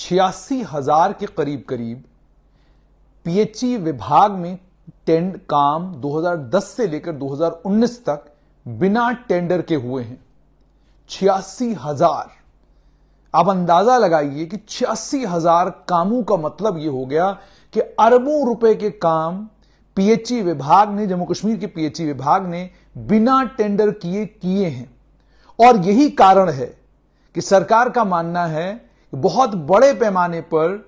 86,000 के करीब करीब पीएचई विभाग में काम 2010 से लेकर 2019 तक बिना टेंडर के हुए हैं। 86,000। आप अंदाजा लगाइए कि 86,000 कामों का मतलब यह हो गया कि अरबों रुपए के काम पीएचई विभाग ने, जम्मू कश्मीर के पीएचई विभाग ने बिना टेंडर किए हैं। और यही कारण है कि सरकार का मानना है कि बहुत बड़े पैमाने पर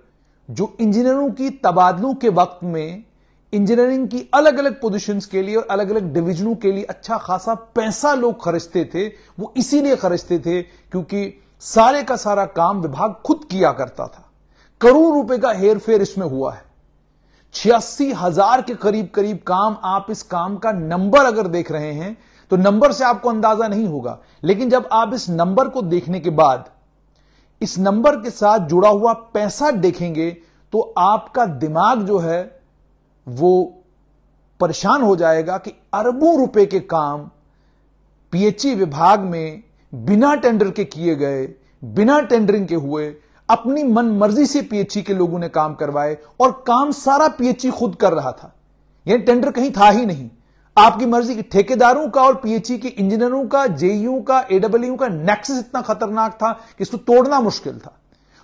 जो इंजीनियरों की तबादलों के वक्त में इंजीनियरिंग की अलग अलग पोजीशंस के लिए और अलग अलग डिवीजनों के लिए अच्छा खासा पैसा लोग खर्चते थे, वो इसीलिए खर्चते थे क्योंकि सारे का सारा काम विभाग खुद किया करता था। करोड़ रुपए का हेरफेर इसमें हुआ है। 86,000 के करीब करीब काम। आप इस काम का नंबर अगर देख रहे हैं तो नंबर से आपको अंदाजा नहीं होगा, लेकिन जब आप इस नंबर को देखने के बाद इस नंबर के साथ जुड़ा हुआ पैसा देखेंगे तो आपका दिमाग जो है वो परेशान हो जाएगा कि अरबों रुपए के काम पीएचई विभाग में बिना टेंडर के किए गए, बिना टेंडरिंग के हुए, अपनी मन मर्जी से पीएचई के लोगों ने काम करवाए और काम सारा पीएचई खुद कर रहा था। यह टेंडर कहीं था ही नहीं। आपकी मर्जी की ठेकेदारों का और पीएचई के इंजीनियरों का, जेईयू का, एडब्ल्यू का नेक्सस इतना खतरनाक था कि इसको तोड़ना मुश्किल था।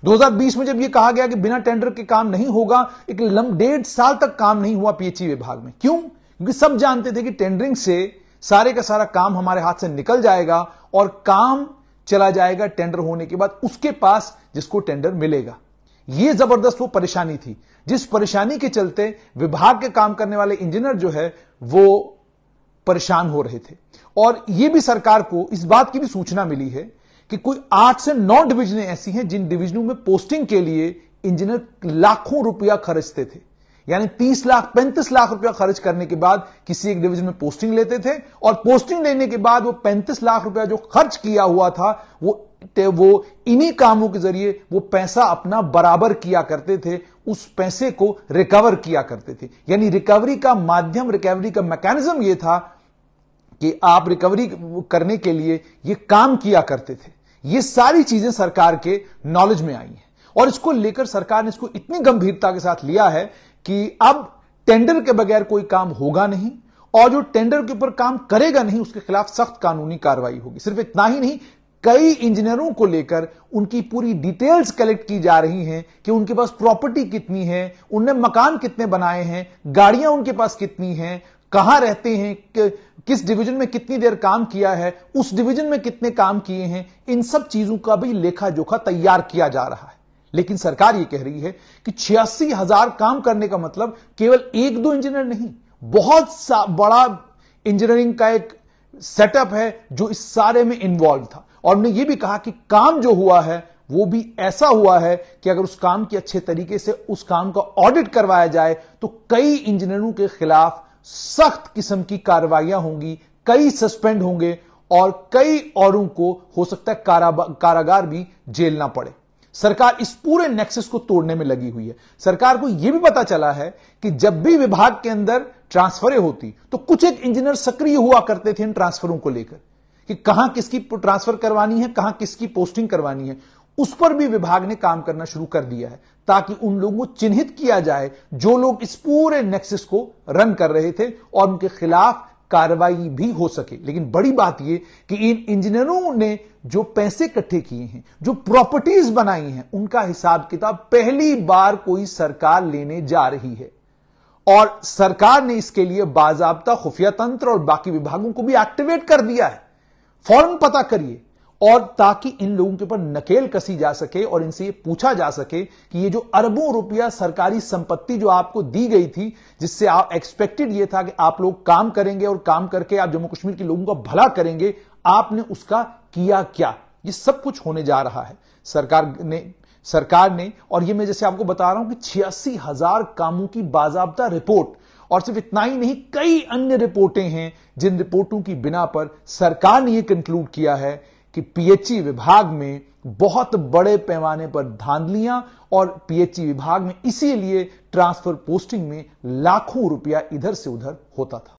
2020 में जब यह कहा गया कि बिना टेंडर के काम नहीं होगा, एक 1.5 साल तक काम नहीं हुआ पीएचई विभाग में। क्यों? क्योंकि सब जानते थे कि टेंडरिंग से सारे का सारा काम हमारे हाथ से निकल जाएगा और काम चला जाएगा टेंडर होने के बाद उसके पास जिसको टेंडर मिलेगा। यह जबरदस्त वो परेशानी थी जिस परेशानी के चलते विभाग के काम करने वाले इंजीनियर जो है वो परेशान हो रहे थे। और यह भी सरकार को इस बात की भी सूचना मिली है कि कोई 8 से 9 डिवीजनें ऐसी हैं जिन डिवीजनों में पोस्टिंग के लिए इंजीनियर लाखों रुपया खर्चते थे। यानी 30 लाख 35 लाख रुपया खर्च करने के बाद किसी एक डिवीजन में पोस्टिंग लेते थे और पोस्टिंग लेने के बाद वो 35 लाख रुपया जो खर्च किया हुआ था वो इन्हीं कामों के जरिए वो पैसा अपना बराबर किया करते थे, उस पैसे को रिकवर किया करते थे। यानी रिकवरी का माध्यम, रिकवरी का मैकेनिज्म ये था कि आप रिकवरी करने के लिए ये काम किया करते थे। ये सारी चीजें सरकार के नॉलेज में आई हैं और इसको लेकर सरकार ने इसको इतनी गंभीरता के साथ लिया है कि अब टेंडर के बगैर कोई काम होगा नहीं और जो टेंडर के ऊपर काम करेगा नहीं उसके खिलाफ सख्त कानूनी कार्रवाई होगी। सिर्फ इतना ही नहीं, कई इंजीनियरों को लेकर उनकी पूरी डिटेल्स कलेक्ट की जा रही हैं कि उनके पास प्रॉपर्टी कितनी है, उनने मकान कितने बनाए हैं, गाड़ियां उनके पास कितनी हैं, कहां रहते हैं, किस डिवीजन में कितनी देर काम किया है, उस डिवीजन में कितने काम किए हैं। इन सब चीजों का भी लेखा जोखा तैयार किया जा रहा है। लेकिन सरकार यह कह रही है कि 86,000 काम करने का मतलब केवल 1-2 इंजीनियर नहीं, बहुत बड़ा इंजीनियरिंग का एक सेटअप है जो इस सारे में इन्वॉल्व था। और उन्होंने यह भी कहा कि काम जो हुआ है वो भी ऐसा हुआ है कि अगर उस काम की अच्छे तरीके से उस काम का ऑडिट करवाया जाए तो कई इंजीनियरों के खिलाफ सख्त किस्म की कार्रवाइयां होंगी, कई सस्पेंड होंगे और कई औरों को हो सकता है कारागार भी झेलना पड़े। सरकार इस पूरे नेक्सस को तोड़ने में लगी हुई है। सरकार को यह भी पता चला है कि जब भी विभाग के अंदर ट्रांसफरें होती तो कुछ एक इंजीनियर सक्रिय हुआ करते थे इन ट्रांसफरों को लेकर कि कहां किसकी ट्रांसफर करवानी है, कहां किसकी पोस्टिंग करवानी है। उस पर भी विभाग ने काम करना शुरू कर दिया है ताकि उन लोगों को चिन्हित किया जाए जो लोग इस पूरे नेक्सस को रन कर रहे थे और उनके खिलाफ कार्रवाई भी हो सके। लेकिन बड़ी बात यह कि इन इंजीनियरों ने जो पैसे इकट्ठे किए हैं, जो प्रॉपर्टीज बनाई हैं, उनका हिसाब किताब पहली बार कोई सरकार लेने जा रही है और सरकार ने इसके लिए बाजाब्ता खुफिया तंत्र और बाकी विभागों को भी एक्टिवेट कर दिया है। फौरन पता करिए और ताकि इन लोगों के ऊपर नकेल कसी जा सके और इनसे ये पूछा जा सके कि ये जो अरबों रुपया सरकारी संपत्ति जो आपको दी गई थी, जिससे आप एक्सपेक्टेड ये था कि आप लोग काम करेंगे और काम करके आप जम्मू कश्मीर के लोगों का भला करेंगे, आपने उसका किया क्या? ये सब कुछ होने जा रहा है सरकार ने। और ये मैं जैसे आपको बता रहा हूं कि 86,000 कामों की बाजाब्ता रिपोर्ट, और सिर्फ इतना ही नहीं, कई अन्य रिपोर्टें हैं जिन रिपोर्टों की बिना पर सरकार ने यह कंक्लूड किया है कि पीएचई विभाग में बहुत बड़े पैमाने पर धांधलियां और पीएचई विभाग में इसीलिए ट्रांसफर पोस्टिंग में लाखों रुपया इधर से उधर होता था।